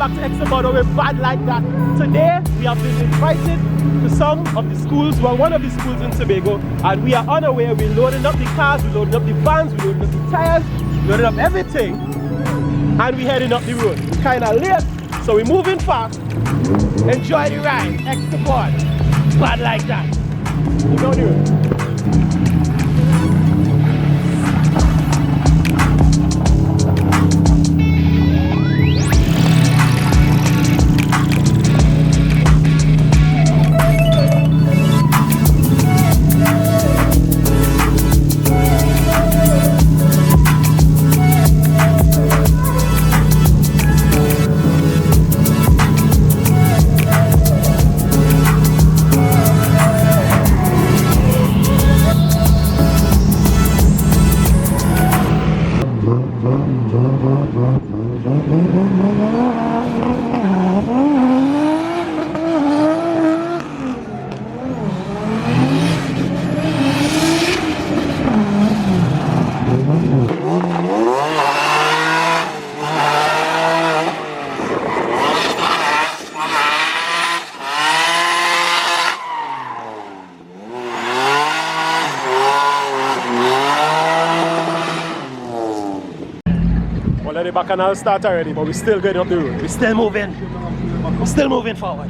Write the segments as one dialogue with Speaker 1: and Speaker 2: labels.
Speaker 1: back to XTOBOARD where we're bad like that. Today, we have been invited to some of the schools, well, one of the schools in Tobago, and we are on our way. We're loading up the cars, we're loading up the vans, we're loading up the tires, loading up everything, and we're heading up the road. We're kind of late, so we're moving fast. Enjoy the ride, XTOBOARD, bad like that. You know the road. The bacchanal start already, but we're still going up the road. We're still moving. We're still moving forward.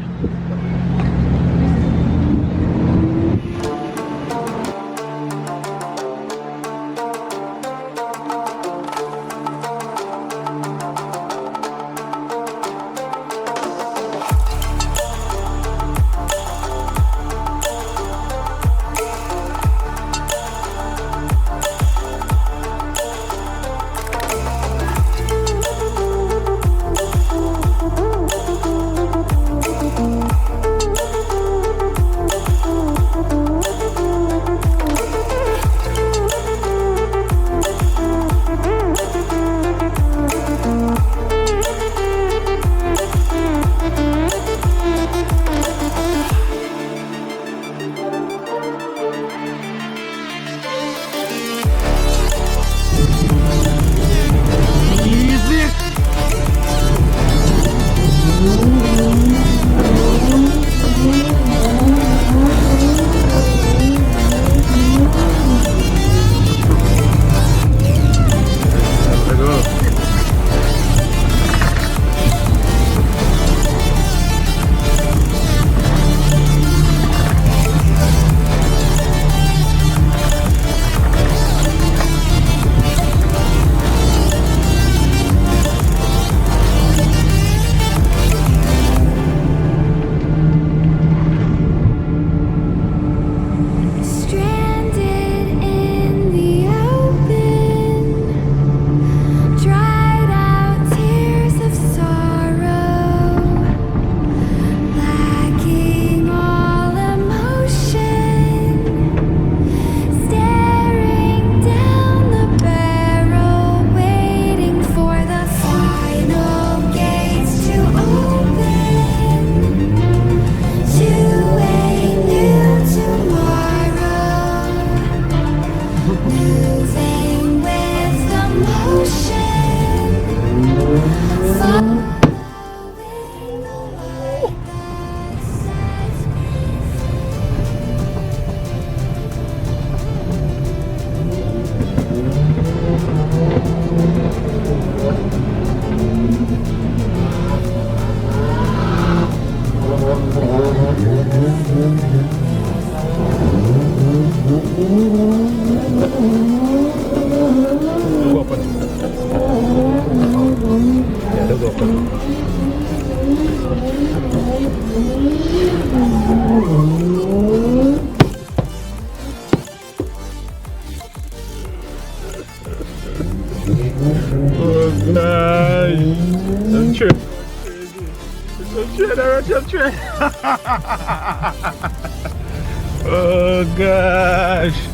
Speaker 2: Oh gosh.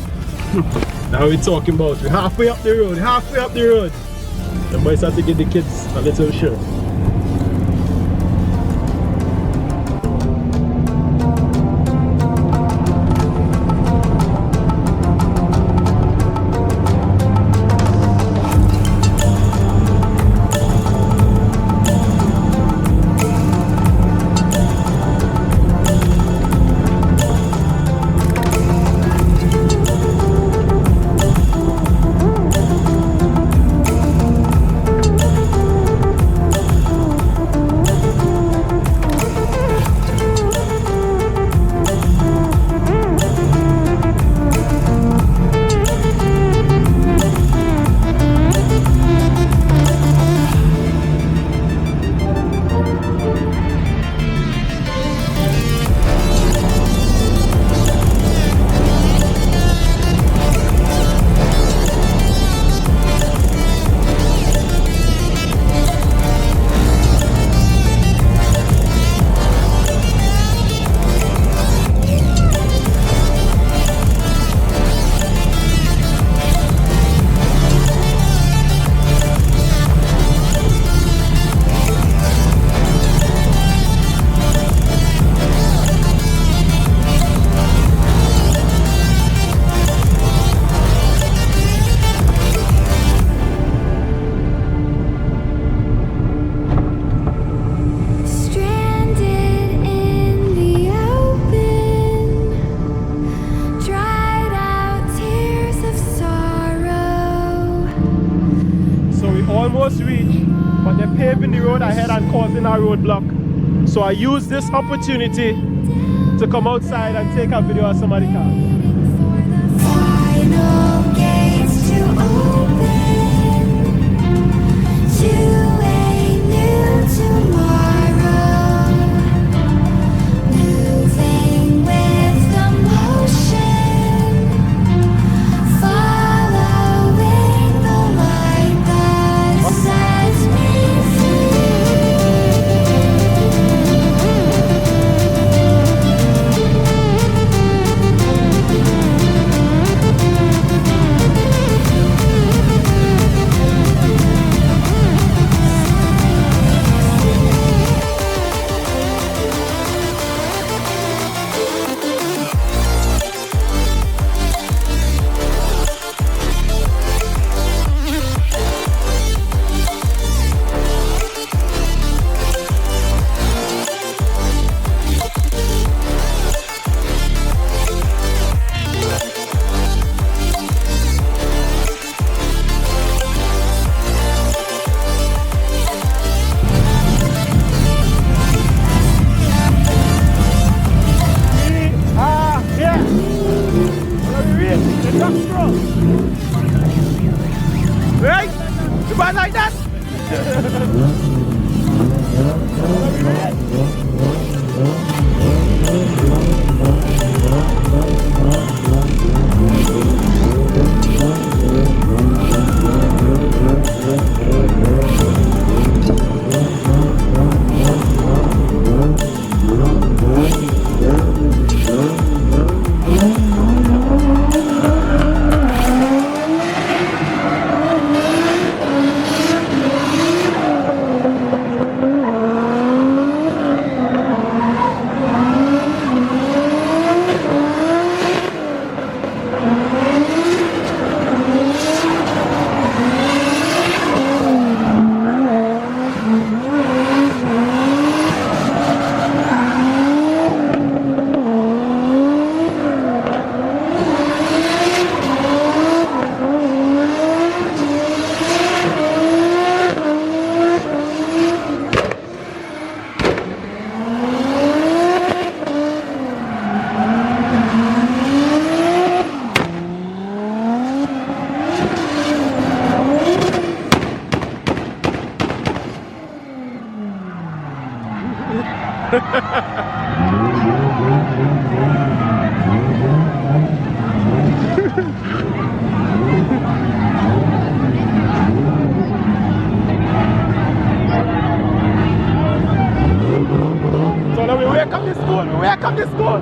Speaker 2: Now we're talking about, we're halfway up the road, The boys have to give the kids a little show.
Speaker 1: in our roadblock. So I use this opportunity to come outside and take a video of some of the cars.
Speaker 3: Final gates to open to a new tomorrow, moving with the motion, following the light that sets me free.
Speaker 1: Right? You bad like that? So now we wake up this school, we wake up this school.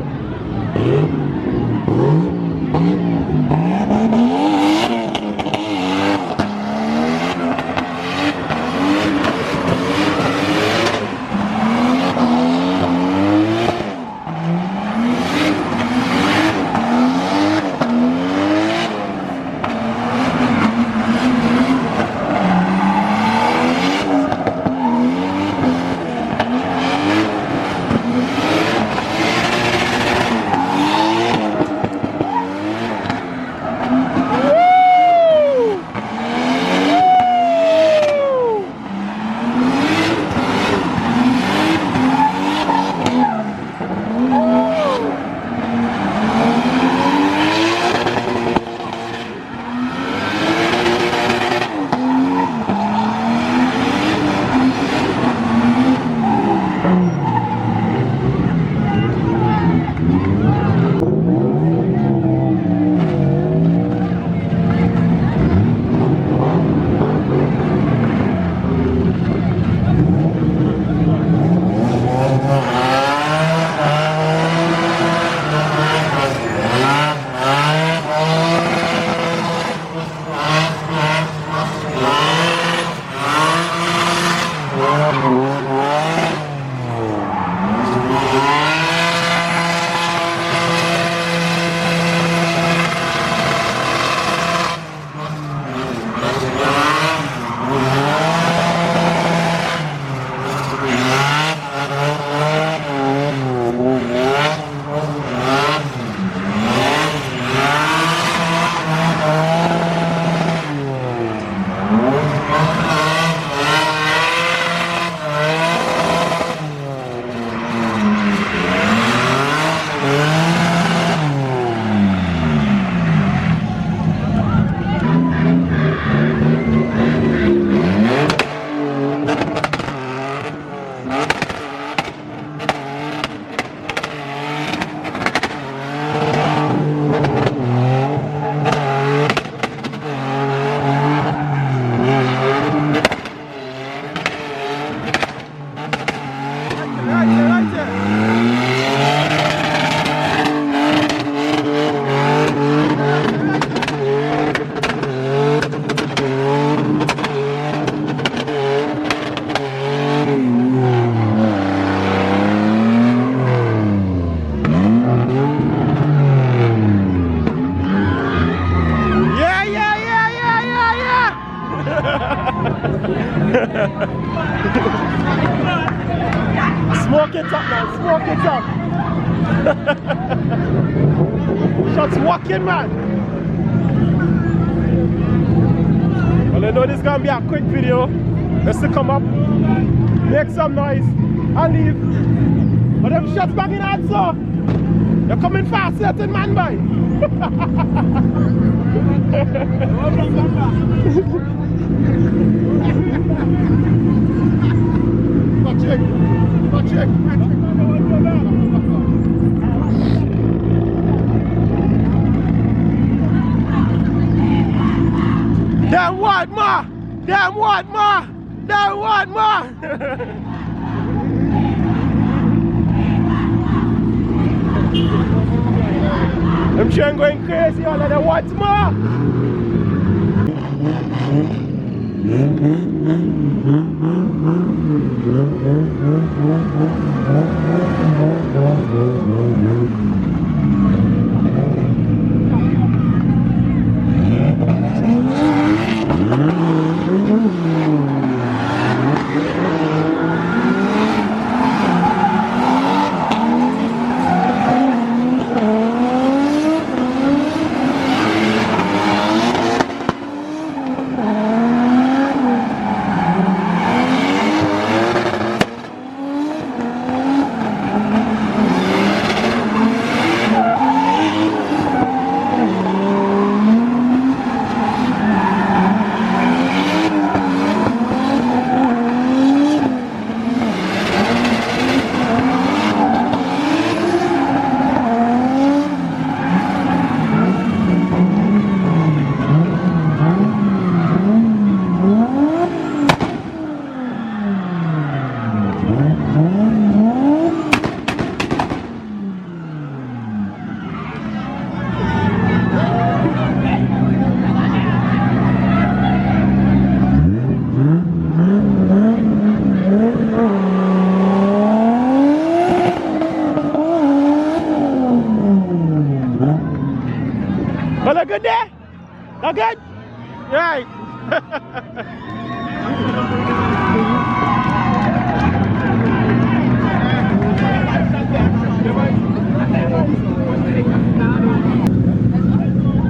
Speaker 1: Smoke it up, man. Smoke it up. Shots walking, man. Well, I know this is gonna be a quick video. Let's to come up, make some noise, and leave. But them shots banging hard, so you're coming fast, certain man, boy. Check. Damn what, ma? Damn what, ma? Damn what, ma? I'm sure I'm going crazy all of the what, ma? Well, a good day? A good? Right.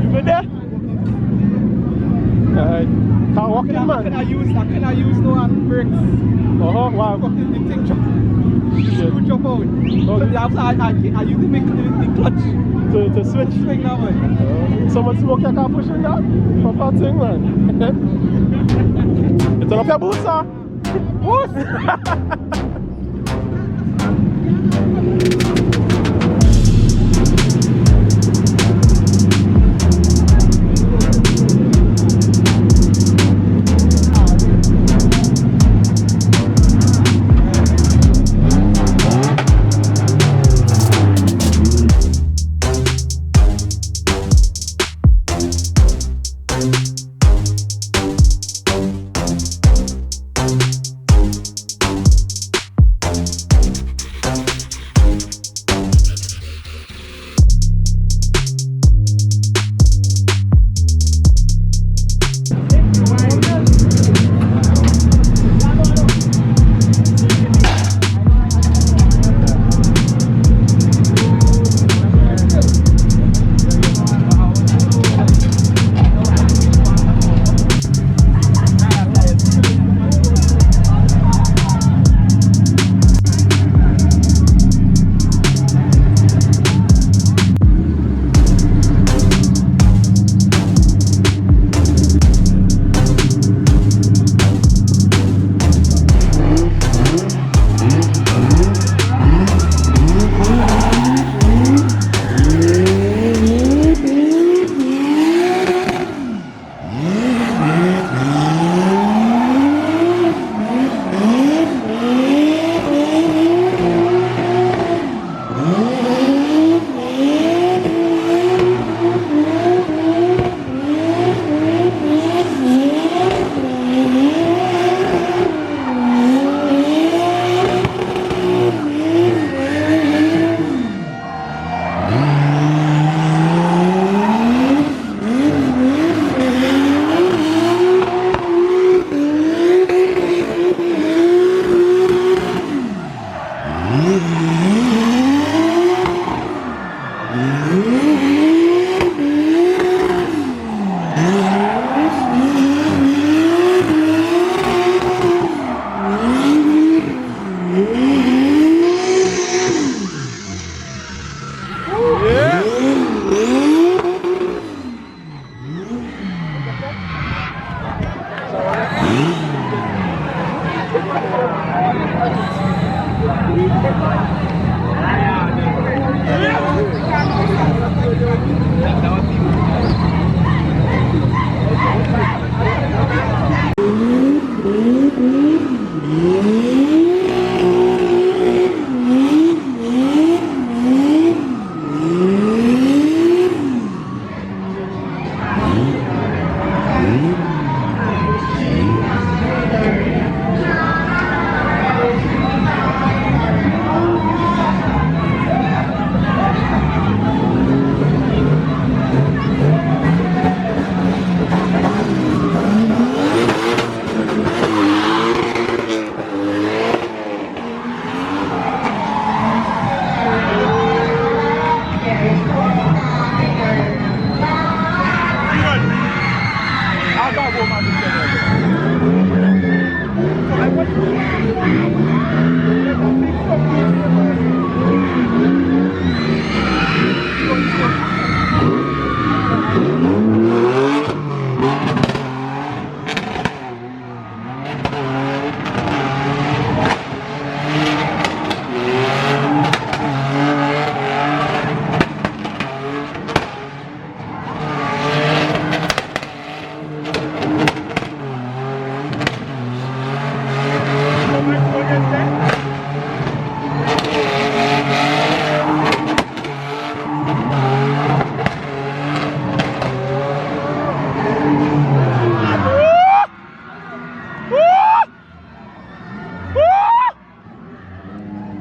Speaker 1: You good there? Alright. Can't walk in, man.
Speaker 4: I cannot use no brakes.
Speaker 1: Wow.
Speaker 4: The thing jump. The screw jump out.
Speaker 1: Oh.
Speaker 4: So I use the clutch.
Speaker 1: To switch.
Speaker 4: Swing that way.
Speaker 1: Someone smoke your car pushing that? Proper thing, man. You turn up your boots, sir?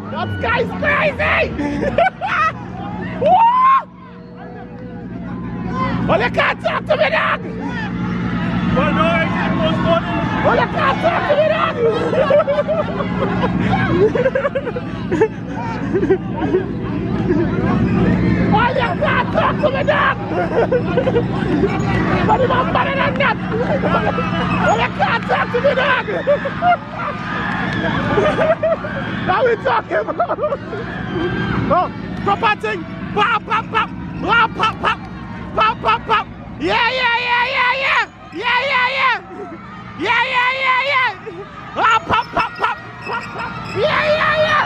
Speaker 1: That guy's crazy! Well, you can't talk to me, dog!
Speaker 2: Well, no, I said most money.
Speaker 1: Well, you can't talk to me, dog! Well, you can't talk to me, dog! But if I'm better than that! Well, you can't talk to me, dog! Now we talking about. Oh, proper thing. Pop, pop, pop. Pop, pop, pop. Pop, pop, pop. Yeah, yeah, yeah, yeah, yeah. Yeah, yeah, yeah. Yeah, yeah, yeah, yeah. Ah, pop, pop, pop. Pop, pop. Yeah, yeah, yeah.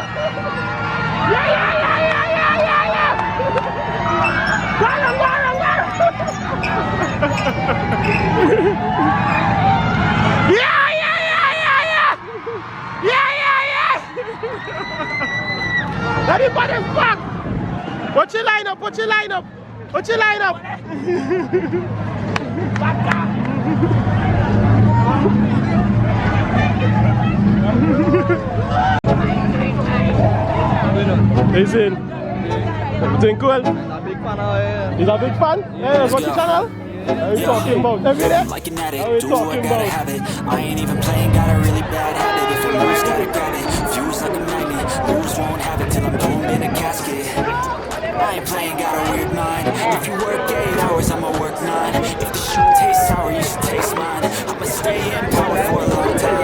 Speaker 1: Yeah, yeah, yeah, yeah, yeah, yeah, yeah. Run, run, run, run. Yeah. Everybody's back! Put your line up, put your line up! Put your line up! He's in. Everything cool?
Speaker 4: I'm a big fan of
Speaker 1: He's a big fan? Yeah, what's your channel? What are you talking about? Every day?
Speaker 5: Like an
Speaker 1: What are you
Speaker 5: addict, do I
Speaker 1: talking
Speaker 5: gotta
Speaker 1: about?
Speaker 5: have it. I ain't even playing, got a really bad habit. If I lose, gotta grab it. Fuse like a magnet, lose, won't have it till I'm doomed in a casket. I ain't playing, got a weird mind. If you work 8 hours, I'ma work 9. If the shoe tastes sour, you should taste mine. I'ma stay in power for a long time.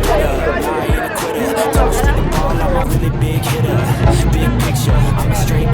Speaker 5: I ain't a quitter. Don't shoot the ball, I'm a really big hitter. Big picture, I'm a straight